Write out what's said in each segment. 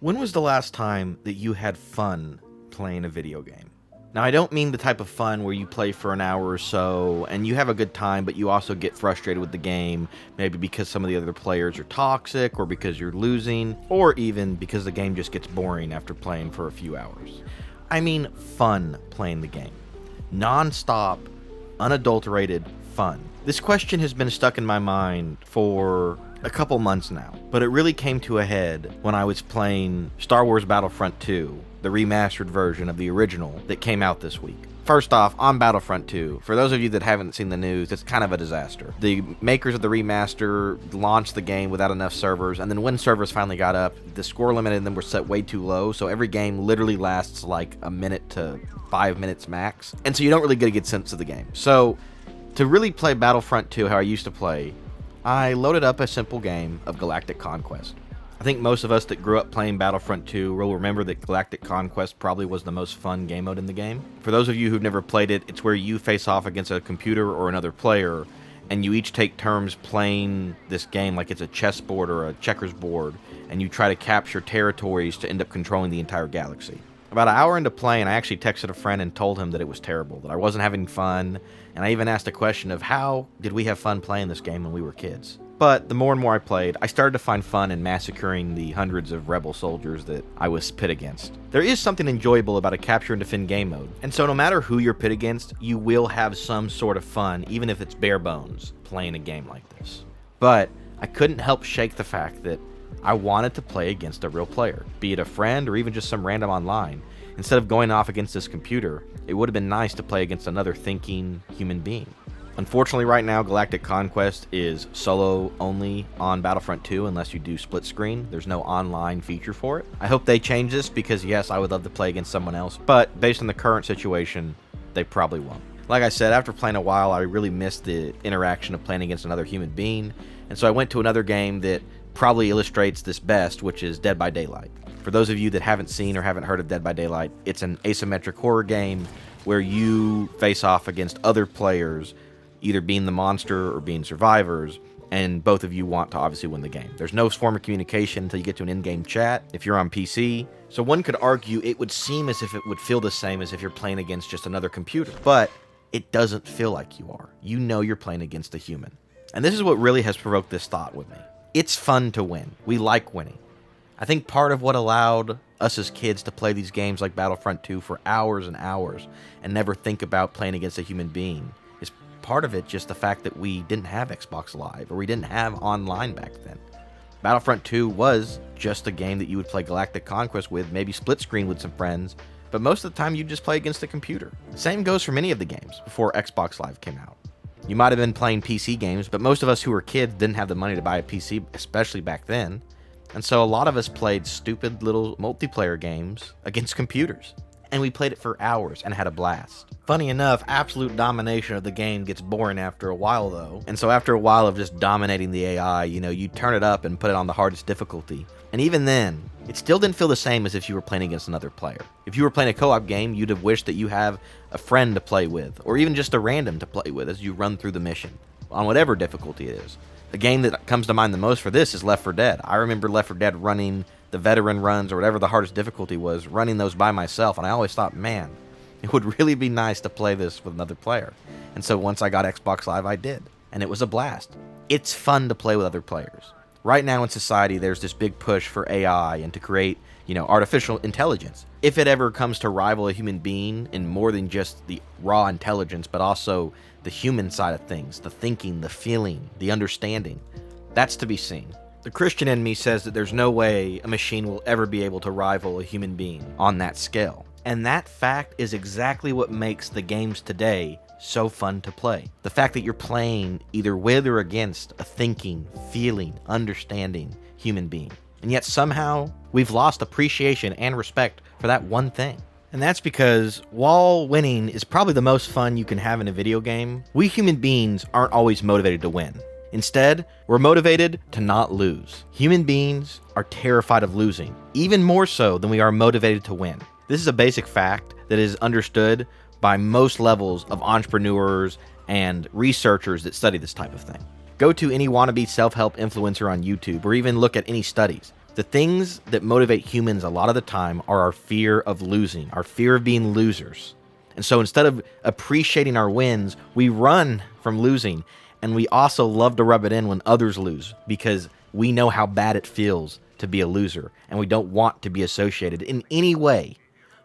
When was the last time that you had fun playing a video game? Now, I don't mean the type of fun where you play for an hour or so and you have a good time, but you also get frustrated with the game, maybe because some of the other players are toxic, or because you're losing, or even because the game just gets boring after playing for a few hours. I mean fun playing the game. Non-stop, unadulterated fun. This question has been stuck in my mind for a couple months now, but it really came to a head when I was playing Star Wars Battlefront 2, the remastered version of the original that came out this week. First off, on Battlefront 2, for those of you that haven't seen the news, it's kind of a disaster. The makers of the remaster launched the game without enough servers, and then when servers finally got up, the score limit in them were set way too low, so every game literally lasts like a minute to 5 minutes max, and so you don't really get a good sense of the game. So, to really play Battlefront 2 how I used to play, I loaded up a simple game of Galactic Conquest. I think most of us that grew up playing Battlefront 2 will remember that Galactic Conquest probably was the most fun game mode in the game. For those of you who've never played it, it's where you face off against a computer or another player, and you each take turns playing this game like it's a chessboard or a checkers board, and you try to capture territories to end up controlling the entire galaxy. About an hour into playing, I actually texted a friend and told him that it was terrible, that I wasn't having fun, and I even asked a question of how did we have fun playing this game when we were kids. But the more and more I played, I started to find fun in massacring the hundreds of rebel soldiers that I was pit against. There is something enjoyable about a capture and defend game mode, and so no matter who you're pit against, you will have some sort of fun, even if it's bare bones, playing a game like this. But I couldn't help shake the fact that I wanted to play against a real player, be it a friend or even just some random online. Instead of going off against this computer, it would have been nice to play against another thinking human being. Unfortunately, right now, Galactic Conquest is solo only on Battlefront 2 unless you do split screen. There's no online feature for it. I hope they change this because, yes, I would love to play against someone else, but based on the current situation, they probably won't. Like I said, after playing a while, I really missed the interaction of playing against another human being, and so I went to another game that probably illustrates this best, which is Dead by Daylight. For those of you that haven't seen or haven't heard of Dead by Daylight, it's an asymmetric horror game where you face off against other players, either being the monster or being survivors, and both of you want to obviously win the game. There's no form of communication until you get to an in-game chat if you're on PC, so one could argue it would seem as if it would feel the same as if you're playing against just another computer, but it doesn't feel like you are. You know you're playing against a human. And this is what really has provoked this thought with me. It's fun to win. We like winning. I think part of what allowed us as kids to play these games like Battlefront 2 for hours and hours and never think about playing against a human being is part of it just the fact that we didn't have Xbox Live or we didn't have online back then. Battlefront 2 was just a game that you would play Galactic Conquest with, maybe split screen with some friends, but most of the time you just play against a computer. Same goes for many of the games before Xbox Live came out. You might have been playing PC games, but most of us who were kids didn't have the money to buy a PC, especially back then. And so a lot of us played stupid little multiplayer games against computers. And we played it for hours and had a blast. Funny enough, absolute domination of the game gets boring after a while though. And so after a while of just dominating the AI, you turn it up and put it on the hardest difficulty. And even then, it still didn't feel the same as if you were playing against another player. If you were playing a co-op game, you'd have wished that you have a friend to play with, or even just a random to play with as you run through the mission, on whatever difficulty it is. The game that comes to mind the most for this is Left 4 Dead. I remember Left 4 Dead running the veteran runs or whatever the hardest difficulty was, running those by myself, and I always thought, man, it would really be nice to play this with another player. And so once I got Xbox Live, I did, and it was a blast. It's fun to play with other players. Right now in society, there's this big push for AI and to create, artificial intelligence. If it ever comes to rival a human being in more than just the raw intelligence, but also the human side of things, the thinking, the feeling, the understanding, that's to be seen. The Christian in me says that there's no way a machine will ever be able to rival a human being on that scale. And that fact is exactly what makes the games today so fun to play. The fact that you're playing either with or against a thinking, feeling, understanding human being. And yet somehow we've lost appreciation and respect for that one thing. And that's because while winning is probably the most fun you can have in a video game, we human beings aren't always motivated to win. Instead, we're motivated to not lose. Human beings are terrified of losing, even more so than we are motivated to win. This is a basic fact that is understood by most levels of entrepreneurs and researchers that study this type of thing. Go to any wannabe self-help influencer on YouTube or even look at any studies. The things that motivate humans a lot of the time are our fear of losing, our fear of being losers. And so instead of appreciating our wins, we run from losing. And we also love to rub it in when others lose because we know how bad it feels to be a loser. And we don't want to be associated in any way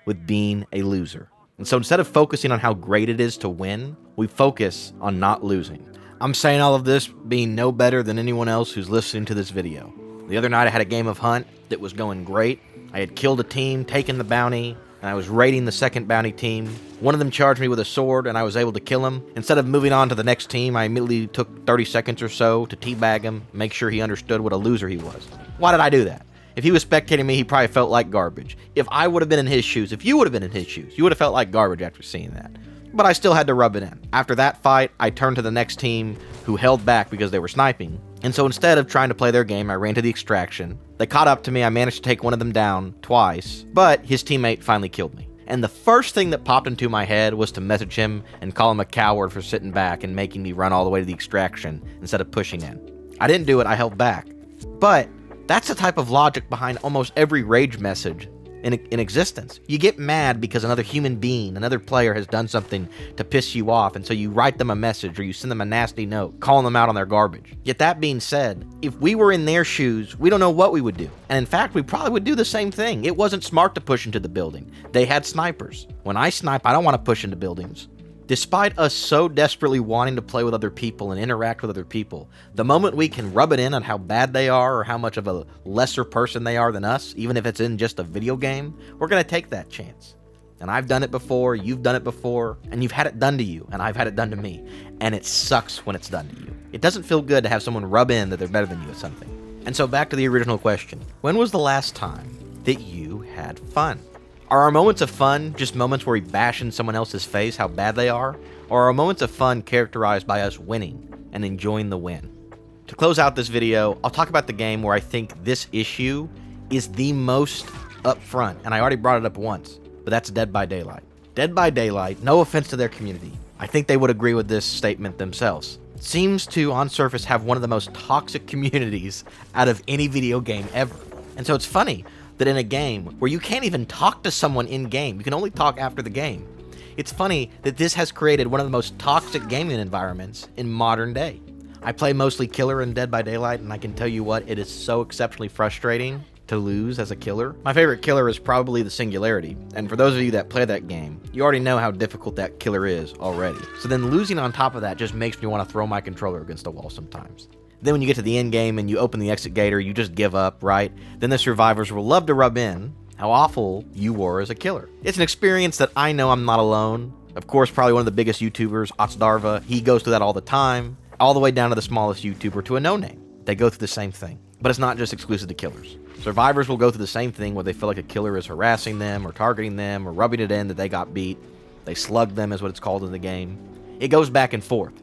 with being a loser. And so instead of focusing on how great it is to win, we focus on not losing. I'm saying all of this being no better than anyone else who's listening to this video. The other night I had a game of Hunt that was going great. I had killed a team, taken the bounty, and I was raiding the second bounty team. One of them charged me with a sword, and I was able to kill him. Instead of moving on to the next team, I immediately took 30 seconds or so to teabag him, make sure he understood what a loser he was. Why did I do that? If he was spectating me, he probably felt like garbage. If I would have been in his shoes, if you would have been in his shoes, you would have felt like garbage after seeing that. But I still had to rub it in. After that fight, I turned to the next team who held back because they were sniping. And so instead of trying to play their game, I ran to the extraction. They caught up to me. I managed to take one of them down twice, but his teammate finally killed me. And the first thing that popped into my head was to message him and call him a coward for sitting back and making me run all the way to the extraction instead of pushing in. I didn't do it. I held back. But that's the type of logic behind almost every rage message in existence. You get mad because another human being, another player has done something to piss you off, and so you write them a message or you send them a nasty note, calling them out on their garbage. Yet that being said, if we were in their shoes, we don't know what we would do. And in fact, we probably would do the same thing. It wasn't smart to push into the building. They had snipers. When I snipe, I don't want to push into buildings. Despite us so desperately wanting to play with other people and interact with other people, the moment we can rub it in on how bad they are or how much of a lesser person they are than us, even if it's in just a video game, we're going to take that chance. And I've done it before, you've done it before, and you've had it done to you, and I've had it done to me. And it sucks when it's done to you. It doesn't feel good to have someone rub in that they're better than you at something. And so back to the original question. When was the last time that you had fun? Are our moments of fun just moments where we bash in someone else's face how bad they are? Or are our moments of fun characterized by us winning and enjoying the win? To close out this video, I'll talk about the game where I think this issue is the most upfront, and I already brought it up once, but that's Dead by Daylight. Dead by Daylight, no offense to their community, I think they would agree with this statement themselves, seems to, on surface, have one of the most toxic communities out of any video game ever. And so it's funny that in a game where you can't even talk to someone in-game, you can only talk after the game, it's funny that this has created one of the most toxic gaming environments in modern day. I play mostly killer in Dead by Daylight, and I can tell you what, it is so exceptionally frustrating to lose as a killer. My favorite killer is probably the Singularity, and for those of you that play that game, you already know how difficult that killer is already. So then losing on top of that just makes me want to throw my controller against the wall sometimes. Then when you get to the end game and you open the exit gate or you just give up, right? Then the survivors will love to rub in how awful you were as a killer. It's an experience that I know I'm not alone. Of course, probably one of the biggest YouTubers, Otsdarva, he goes through that all the time, all the way down to the smallest YouTuber to a no-name. They go through the same thing. But it's not just exclusive to killers. Survivors will go through the same thing where they feel like a killer is harassing them or targeting them or rubbing it in that they got beat. They slug them is what it's called in the game. It goes back and forth.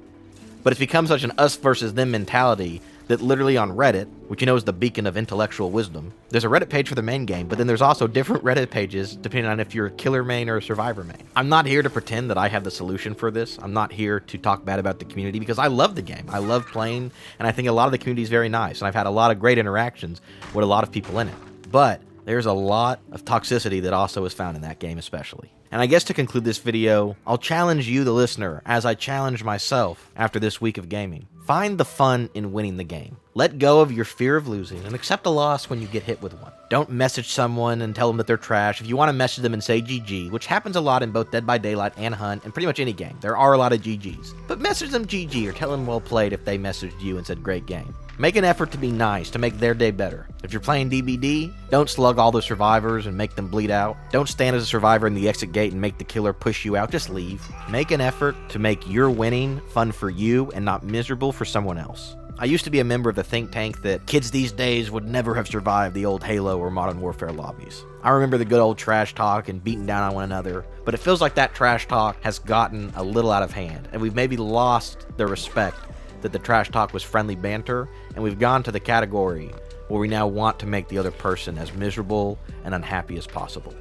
But it's become such an us versus them mentality that literally on Reddit, which you know is the beacon of intellectual wisdom, there's a Reddit page for the main game, but then there's also different Reddit pages depending on if you're a killer main or a survivor main. I'm not here to pretend that I have the solution for this. I'm not here to talk bad about the community because I love the game. I love playing, and I think a lot of the community is very nice, and I've had a lot of great interactions with a lot of people in it. But there's a lot of toxicity that also is found in that game especially. And I guess to conclude this video, I'll challenge you, the listener, as I challenge myself after this week of gaming. Find the fun in winning the game. Let go of your fear of losing and accept a loss when you get hit with one. Don't message someone and tell them that they're trash. If you want to message them and say GG, which happens a lot in both Dead by Daylight and Hunt and pretty much any game, there are a lot of GGs. But message them GG or tell them well played if they messaged you and said great game. Make an effort to be nice, to make their day better. If you're playing DBD, don't slug all the survivors and make them bleed out. Don't stand as a survivor in the exit gate and make the killer push you out. Just leave. Make an effort to make your winning fun for you and not miserable for someone else. I used to be a member of the think tank that kids these days would never have survived the old Halo or Modern Warfare lobbies. I remember the good old trash talk and beating down on one another, but it feels like that trash talk has gotten a little out of hand, and we've maybe lost the respect that the trash talk was friendly banter, and we've gone to the category where we now want to make the other person as miserable and unhappy as possible.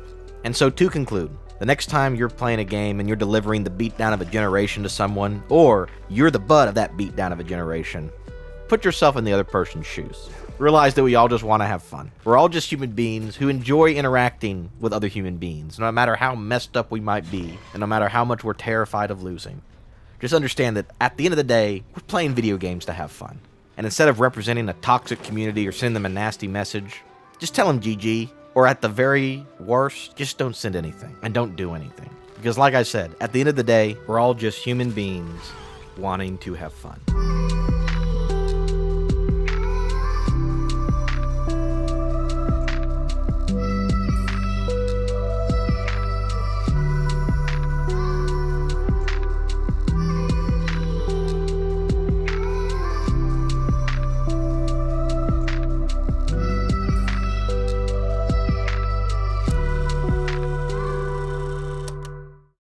And so to conclude, the next time you're playing a game and you're delivering the beatdown of a generation to someone, or you're the butt of that beatdown of a generation, Put yourself in the other person's shoes. Realize that we all just want to have fun. We're all just human beings who enjoy interacting with other human beings, no matter how messed up we might be, and no matter how much we're terrified of losing. Just understand that at the end of the day, we're playing video games to have fun. And instead of representing a toxic community or sending them a nasty message, just tell them GG, or at the very worst, just don't send anything and don't do anything. Because like I said, at the end of the day, we're all just human beings wanting to have fun.